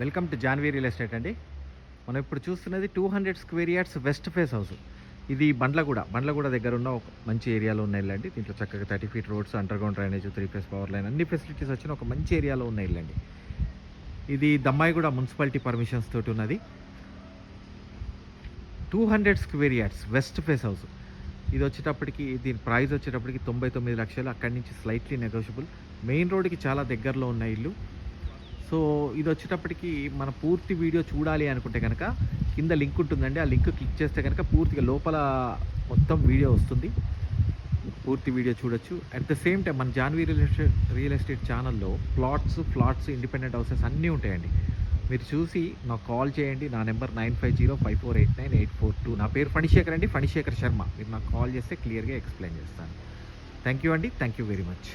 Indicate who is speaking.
Speaker 1: Welcome to Janhvi real estate అండి. మనం ఇప్పుడు చూస్తున్నది 200 square yards west face house. ఇది బండ్లగూడ దగ్గర ఉన్న ఒక మంచి ఏరియాలో ఉన్న ఇల్లు అండి. దీంట్లో చక్కగా 30 feet roads, under ground drainage, 3 phase power line అన్ని ఫెసిలిటీస్ వచ్చిన ఒక మంచి ఏరియాలో ఉన్న ఇల్లు అండి. ఇది దమ్మాయిగూడ మున్సిపాలిటీ పర్మిషన్స్ తోటి ఉన్నది. 200 square yards west face house. ఇది వచ్చేటప్పటికి దీని ప్రైస్ వచ్చేటప్పటికి 99 లక్షలు. అక్కడి నుంచి స్లైట్లీ నెగోషియబుల్. మెయిన్ రోడ్కి చాలా దగ్గరలో ఉన్న ఇల్లు. సో ఇది వచ్చేటప్పటికి మన పూర్తి వీడియో చూడాలి అనుకుంటే కనుక కింద లింక్ ఉంటుందండి. ఆ లింక్ క్లిక్ చేస్తే కనుక పూర్తిగా లోపల మొత్తం వీడియో వస్తుంది. పూర్తి వీడియో చూడొచ్చు. అట్ ద సేమ్ టైం మన జాన్వీ రియల్ ఎస్టేట్ ఛానల్లో ఫ్లాట్స్ ఇండిపెండెంట్ హౌసెస్ అన్నీ ఉంటాయండి. మీరు చూసి నాకు కాల్ చేయండి. నా నెంబర్ 9505489842. నా పేరు ఫణిశేఖర్ అండి, ఫణిశేఖర్ శర్మ. మీరు నాకు కాల్ చేస్తే క్లియర్గా ఎక్స్ప్లెయిన్ చేస్తాను. థ్యాంక్ యూ అండి. Thank you very much.